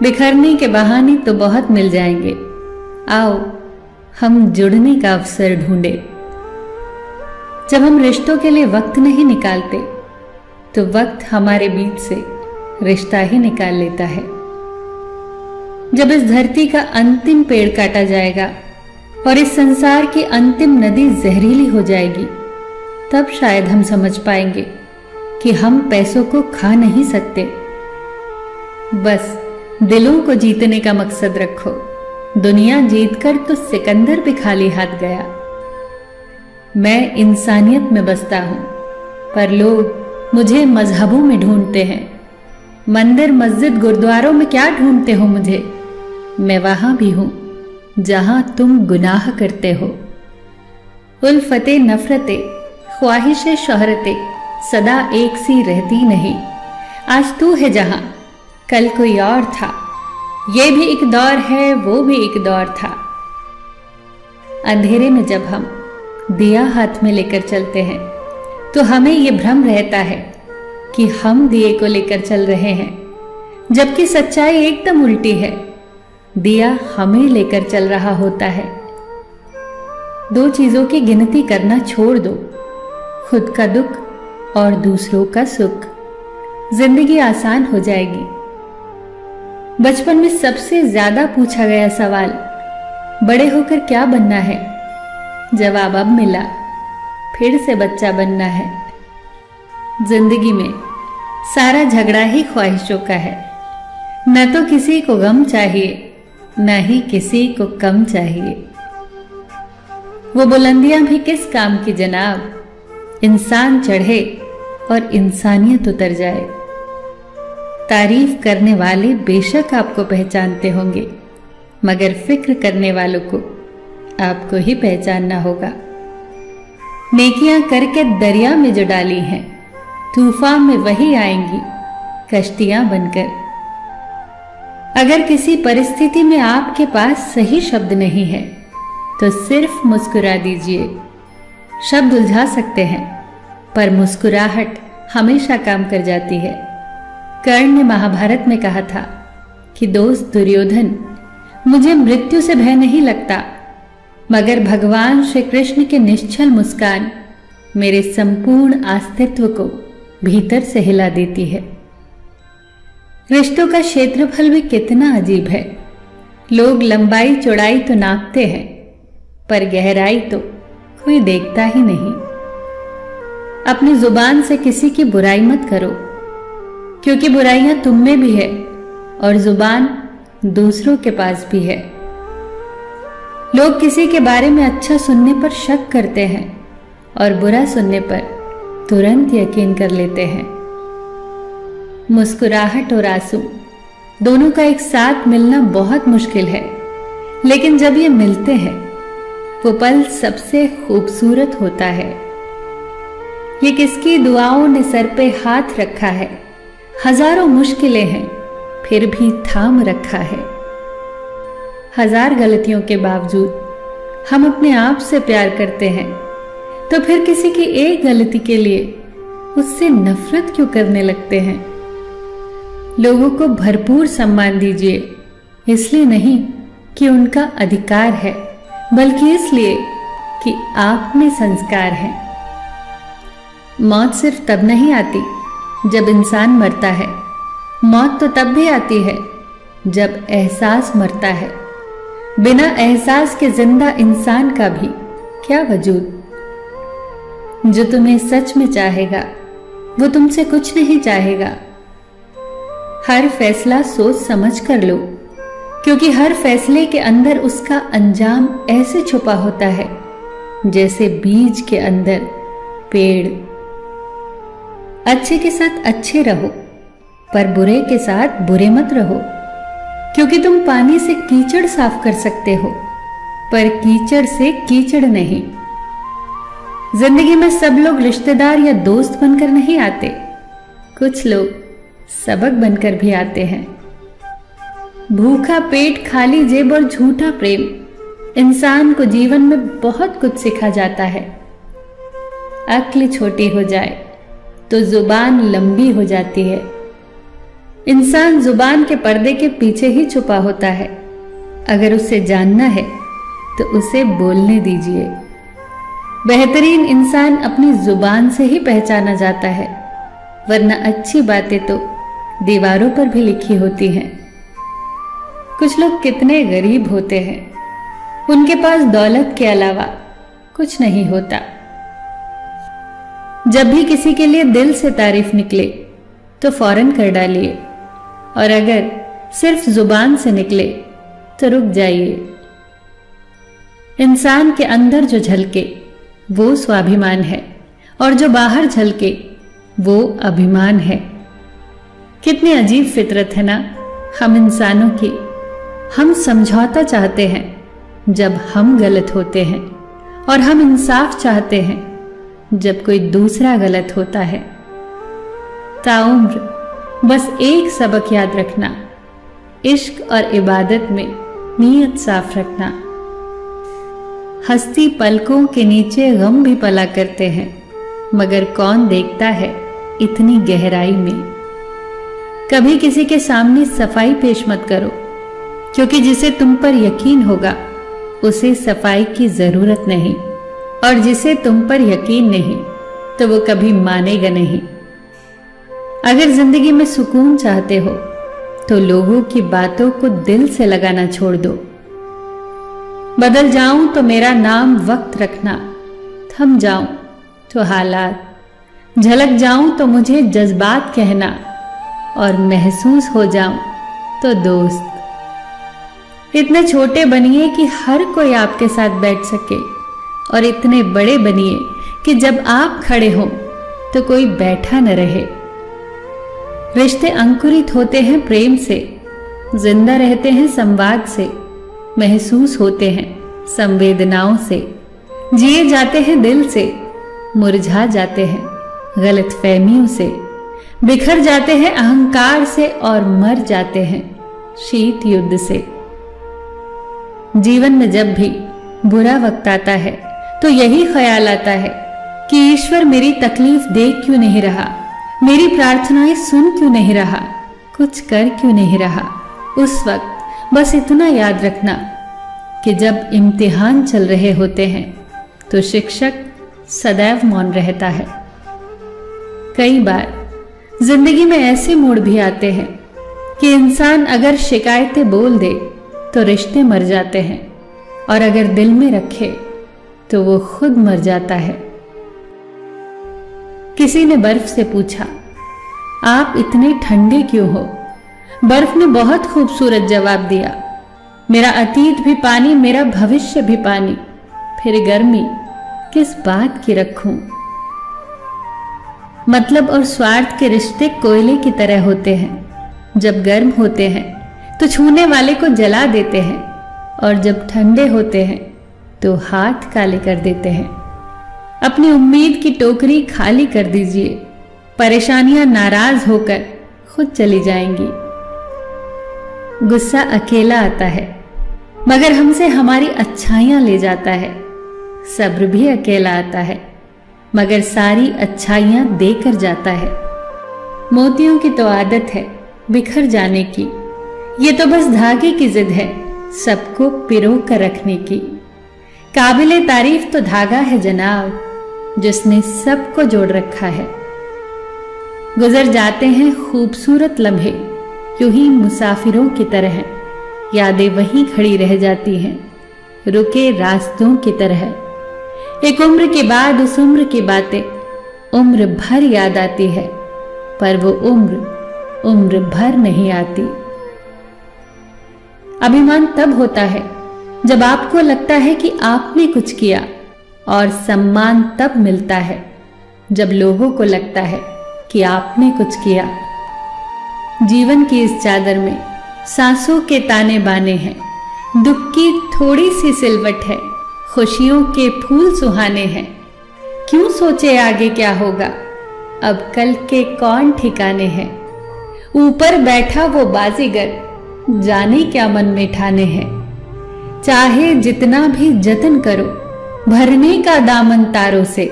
बिखरने के बहाने तो बहुत मिल जाएंगे, आओ हम जुड़ने का अवसर ढूंढे। जब हम रिश्तों के लिए वक्त नहीं निकालते तो वक्त हमारे बीच से रिश्ता ही निकाल लेता है। जब इस धरती का अंतिम पेड़ काटा जाएगा और इस संसार की अंतिम नदी जहरीली हो जाएगी, तब शायद हम समझ पाएंगे कि हम पैसों को खा नहीं सकते। बस दिलों को जीतने का मकसद रखो। दुनिया जीतकर तो सिकंदर भी खाली हाथ गया। मैं इंसानियत में बसता हूं, पर लोग मुझे मजहबों में ढूंढते हैं। मंदिर मस्जिद गुरुद्वारों में क्या ढूंढते हो मुझे? मैं वहां भी हूं जहां तुम गुनाह करते हो। उल्फते नफरते ख्वाहिशे शोहरते सदा एक सी रहती नहीं। आज तू है जहां कल कोई और था। ये भी एक दौर है, वो भी एक दौर था। अंधेरे में जब हम दिया हाथ में लेकर चलते हैं तो हमें ये भ्रम रहता है कि हम दिए को लेकर चल रहे हैं, जबकि सच्चाई एकदम उल्टी है। दिया हमें लेकर चल रहा होता है। दो चीजों की गिनती करना छोड़ दो, खुद का दुख और दूसरों का सुख। जिंदगी आसान हो जाएगी। बचपन में सबसे ज्यादा पूछा गया सवाल, बड़े होकर क्या बनना है? जवाब अब मिला, फिर से बच्चा बनना है। जिंदगी में सारा झगड़ा ही ख्वाहिशों का है। न तो किसी को गम चाहिए, न ही किसी को कम चाहिए। वो बुलंदियां भी किस काम की जनाब, इंसान चढ़े और इंसानियत उतर जाए। तारीफ करने वाले बेशक आपको पहचानते होंगे, मगर फिक्र करने वालों को आपको ही पहचानना होगा। नेकियां करके दरिया में जो डाली हैं, तूफान में वही आएंगी कश्तियां बनकर। अगर किसी परिस्थिति में आपके पास सही शब्द नहीं है तो सिर्फ मुस्कुरा दीजिए। शब्द उलझा सकते हैं, पर मुस्कुराहट हमेशा काम कर जाती है। कर्ण ने महाभारत में कहा था कि दोस्त दुर्योधन, मुझे मृत्यु से भय नहीं लगता, मगर भगवान श्री कृष्ण के निश्चल मुस्कान मेरे संपूर्ण अस्तित्व को भीतर से हिला देती है। रिश्तों का क्षेत्रफल भी कितना अजीब है। लोग लंबाई चौड़ाई तो नापते हैं, पर गहराई तो कोई देखता ही नहीं। अपनी जुबान से किसी की बुराई मत करो, क्योंकि बुराइयां तुम में भी है और जुबान दूसरों के पास भी है। लोग किसी के बारे में अच्छा सुनने पर शक करते हैं और बुरा सुनने पर तुरंत यकीन कर लेते हैं। मुस्कुराहट और आंसू दोनों का एक साथ मिलना बहुत मुश्किल है, लेकिन जब ये मिलते हैं वो पल सबसे खूबसूरत होता है। ये किसकी दुआओं ने सर पे हाथ रखा है, हजारों मुश्किलें हैं फिर भी थाम रखा है। हजार गलतियों के बावजूद हम अपने आप से प्यार करते हैं, तो फिर किसी की एक गलती के लिए उससे नफरत क्यों करने लगते हैं? लोगों को भरपूर सम्मान दीजिए, इसलिए नहीं कि उनका अधिकार है, बल्कि इसलिए कि आप में संस्कार है। मौत सिर्फ तब नहीं आती जब इंसान मरता है, मौत तो तब भी आती है जब एहसास मरता है। बिना एहसास के जिंदा इंसान का भी क्या वजूद। जो तुम्हें सच में चाहेगा वो तुमसे कुछ नहीं चाहेगा। हर फैसला सोच समझ कर लो, क्योंकि हर फैसले के अंदर उसका अंजाम ऐसे छुपा होता है जैसे बीज के अंदर पेड़। अच्छे के साथ अच्छे रहो, पर बुरे के साथ बुरे मत रहो, क्योंकि तुम पानी से कीचड़ साफ कर सकते हो, पर कीचड़ से कीचड़ नहीं। जिंदगी में सब लोग रिश्तेदार या दोस्त बनकर नहीं आते, कुछ लोग सबक बनकर भी आते हैं। भूखा पेट, खाली जेब और झूठा प्रेम इंसान को जीवन में बहुत कुछ सिखा जाता है। अक्ल छोटी हो जाए तो जुबान लंबी हो जाती है। इंसान जुबान के पर्दे के पीछे ही छुपा होता है। अगर उसे जानना है तो उसे बोलने दीजिए। बेहतरीन इंसान अपनी जुबान से ही पहचाना जाता है, वरना अच्छी बातें तो दीवारों पर भी लिखी होती हैं। कुछ लोग कितने गरीब होते हैं, उनके पास दौलत के अलावा कुछ नहीं होता। जब भी किसी के लिए दिल से तारीफ निकले तो फौरन कर डालिए, और अगर सिर्फ जुबान से निकले तो रुक जाइए। इंसान के अंदर जो झलके वो स्वाभिमान है, और जो बाहर झलके वो अभिमान है। कितनी अजीब फितरत है ना हम इंसानों की। हम समझौता चाहते हैं जब हम गलत होते हैं, और हम इंसाफ चाहते हैं जब कोई दूसरा गलत होता है। ताउम्र बस एक सबक याद रखना, इश्क और इबादत में नीयत साफ रखना। हस्ती पलकों के नीचे गम भी पला करते हैं, मगर कौन देखता है इतनी गहराई में। कभी किसी के सामने सफाई पेश मत करो, क्योंकि जिसे तुम पर यकीन होगा उसे सफाई की जरूरत नहीं, और जिसे तुम पर यकीन नहीं तो वो कभी मानेगा नहीं। अगर जिंदगी में सुकून चाहते हो तो लोगों की बातों को दिल से लगाना छोड़ दो। बदल जाऊं तो मेरा नाम वक्त रखना, थम जाऊं तो हालात, झलक जाऊं तो मुझे जज्बात कहना, और महसूस हो जाऊं तो दोस्त। इतने छोटे बनिए कि हर कोई आपके साथ बैठ सके, और इतने बड़े बनिए कि जब आप खड़े हो तो कोई बैठा न रहे। रिश्ते अंकुरित होते हैं प्रेम से, जिंदा रहते हैं संवाद से, महसूस होते हैं संवेदनाओं से, जिए जाते हैं दिल से, मुरझा जाते हैं गलतफहमियों से, बिखर जाते हैं अहंकार से, और मर जाते हैं शीत युद्ध से। जीवन में जब भी बुरा वक्त आता है तो यही ख्याल आता है कि ईश्वर मेरी तकलीफ देख क्यों नहीं रहा, मेरी प्रार्थनाएं सुन क्यों नहीं रहा, कुछ कर क्यों नहीं रहा। उस वक्त बस इतना याद रखना कि जब इम्तिहान चल रहे होते हैं तो शिक्षक सदैव मौन रहता है। कई बार जिंदगी में ऐसे मोड़ भी आते हैं कि इंसान अगर शिकायतें बोल दे तो रिश्ते मर जाते हैं, और अगर दिल में रखे तो वो खुद मर जाता है। किसी ने बर्फ से पूछा, आप इतने ठंडे क्यों हो? बर्फ ने बहुत खूबसूरत जवाब दिया, मेरा अतीत भी पानी, मेरा भविष्य भी पानी, फिर गर्मी किस बात की रखूं। मतलब और स्वार्थ के रिश्ते कोयले की तरह होते हैं। जब गर्म होते हैं तो छूने वाले को जला देते हैं, और जब ठंडे होते हैं तो हाथ काले कर देते हैं। अपनी उम्मीद की टोकरी खाली कर दीजिए, परेशानियां नाराज होकर खुद चली जाएंगी। गुस्सा अकेला आता है, मगर हमसे हमारी अच्छाइयां ले जाता है। सब्र भी अकेला आता है, मगर सारी अच्छाइयां देकर जाता है। मोतियों की तो आदत है बिखर जाने की, ये तो बस धागे की जिद है सबको पिरो कर रखने की। काबिले तारीफ तो धागा है जनाब, जिसने सबको जोड़ रखा है। गुजर जाते हैं खूबसूरत लम्हे, यूं ही मुसाफिरों की तरह, यादें वहीं खड़ी रह जाती हैं रुके रास्तों की तरह। एक उम्र के बाद उस उम्र की बातें उम्र भर याद आती है, पर वो उम्र भर नहीं आती। अभिमान तब होता है जब आपको लगता है कि आपने कुछ किया, और सम्मान तब मिलता है जब लोगों को लगता है कि आपने कुछ किया। जीवन की इस चादर में सांसों के ताने बाने हैं, दुख की थोड़ी सी सिलवट है, खुशियों के फूल सुहाने हैं। क्यों सोचे आगे क्या होगा, अब कल के कौन ठिकाने हैं। ऊपर बैठा वो बाजीगर, जाने क्या मन में ठाने हैं। चाहे जितना भी जतन करो, भरने का दामन तारों से,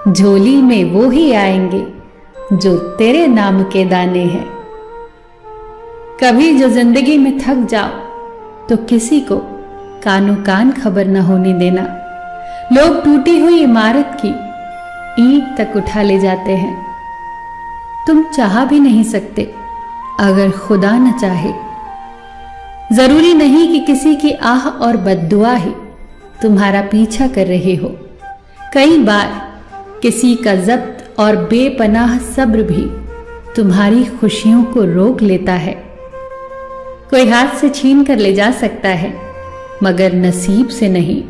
झोली में वो ही आएंगे जो तेरे नाम के दाने हैं। कभी जो जिंदगी में थक जाओ तो किसी को कानो कान खबर न होने देना। लोग टूटी हुई इमारत की ईंट तक उठा ले जाते हैं। तुम चाह भी नहीं सकते अगर खुदा न चाहे। जरूरी नहीं कि किसी की आह और बद्दुआ ही तुम्हारा पीछा कर रहे हो। कई बार किसी का जब्त और बेपनाह सब्र भी तुम्हारी खुशियों को रोक लेता है। कोई हाथ से छीन कर ले जा सकता है मगर नसीब से नहीं।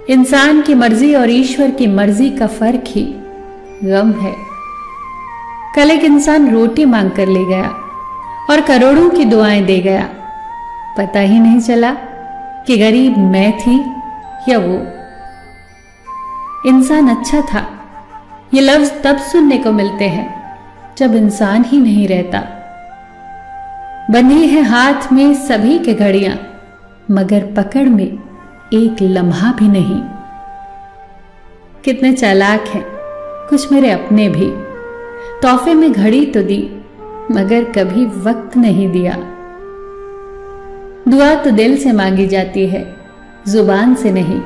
इंसान की मर्जी और ईश्वर की मर्जी का फर्क ही गम है। कल एक इंसान रोटी मांग कर ले गया और करोड़ों की दुआएं दे गया। पता ही नहीं चला कि गरीब मैं थी या वो। इंसान अच्छा था, ये लफ्ज तब सुनने को मिलते हैं जब इंसान ही नहीं रहता। बंधी है हाथ में सभी के घड़ियां मगर पकड़ में एक लम्हा भी नहीं। कितने चालाक हैं कुछ मेरे अपने भी। तोहफे में घड़ी तो दी मगर कभी वक्त नहीं दिया। दुआ तो दिल से मांगी जाती है, जुबान से नहीं।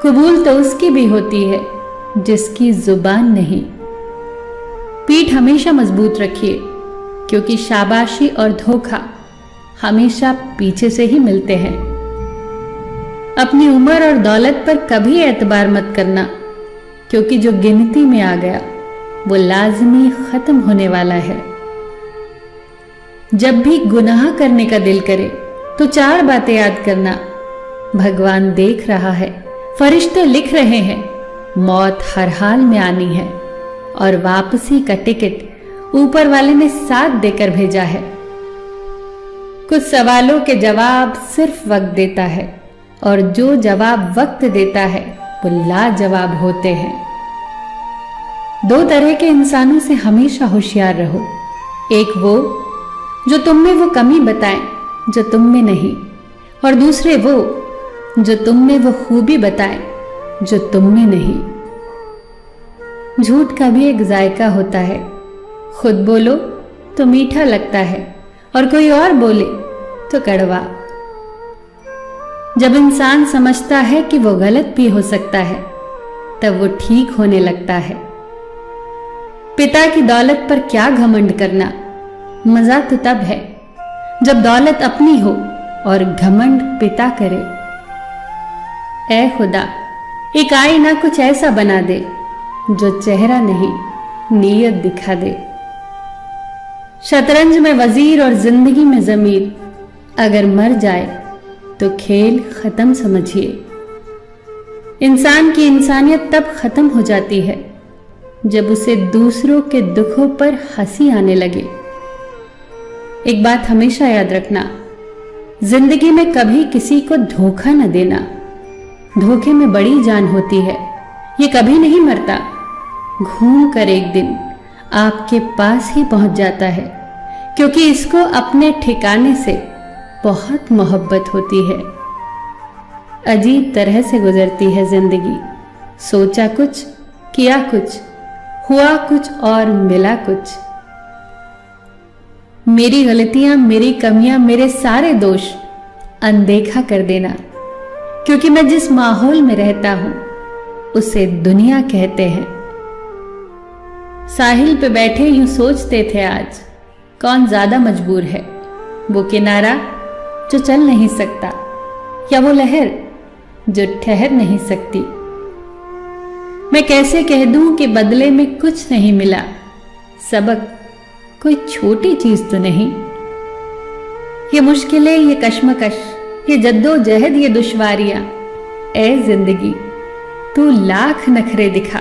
कबूल तो उसकी भी होती है जिसकी जुबान नहीं। पीठ हमेशा मजबूत रखिए क्योंकि शाबाशी और धोखा हमेशा पीछे से ही मिलते हैं। अपनी उम्र और दौलत पर कभी एतबार मत करना क्योंकि जो गिनती में आ गया वो लाजमी खत्म होने वाला है। जब भी गुनाह करने का दिल करे तो 4 बातें याद करना। भगवान देख रहा है, फरिश्ते लिख रहे हैं, मौत हर हाल में आनी है और वापसी का टिकट ऊपर वाले ने साथ देकर भेजा है। कुछ सवालों के जवाब सिर्फ वक्त देता है और जो जवाब वक्त देता है वो लाजवाब होते हैं। 2 तरह के इंसानों से हमेशा होशियार रहो। एक वो जो तुम में वो कमी बताएं जो तुम में नहीं, और दूसरे वो जो तुम में वो खूबी बताएं जो तुम में नहीं। झूठ का भी एक जायका होता है। खुद बोलो तो मीठा लगता है और कोई और बोले तो कड़वा। जब इंसान समझता है कि वो गलत भी हो सकता है तब वो ठीक होने लगता है। पिता की दौलत पर क्या घमंड करना, मजा तो तब है जब दौलत अपनी हो और घमंड पिता करे। ऐ खुदा, एक आईना कुछ ऐसा बना दे जो चेहरा नहीं नीयत दिखा दे। शतरंज में वजीर और जिंदगी में जमीर, अगर मर जाए तो खेल खत्म समझिए। इंसान की इंसानियत तब खत्म हो जाती है जब उसे दूसरों के दुखों पर हंसी आने लगे। एक बात हमेशा याद रखना, जिंदगी में कभी किसी को धोखा न देना। धोखे में बड़ी जान होती है, ये कभी नहीं मरता। घूम कर एक दिन आपके पास ही पहुंच जाता है क्योंकि इसको अपने ठिकाने से बहुत मोहब्बत होती है। अजीब तरह से गुजरती है जिंदगी। सोचा कुछ, किया कुछ, हुआ कुछ और मिला कुछ। मेरी गलतियां, मेरी कमियां, मेरे सारे दोष अनदेखा कर देना क्योंकि मैं जिस माहौल में रहता हूं उसे दुनिया कहते हैं। साहिल पे बैठे यूं सोचते थे आज, कौन ज्यादा मजबूर है, वो किनारा जो चल नहीं सकता या वो लहर जो ठहर नहीं सकती। मैं कैसे कह दूं कि बदले में कुछ नहीं मिला, सबक कोई छोटी चीज तो नहीं। ये मुश्किलें, ये कश्मकश, ये जद्दोजहद, ये दुश्वारियां, ऐ जिंदगी तू लाख नखरे दिखा,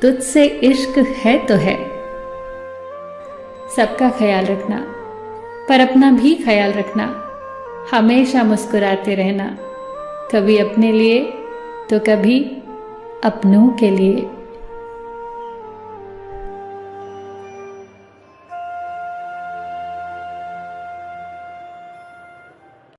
तुझसे इश्क है तो है। सबका ख्याल रखना पर अपना भी ख्याल रखना। हमेशा मुस्कुराते रहना, कभी अपने लिए तो कभी अपनों के लिए।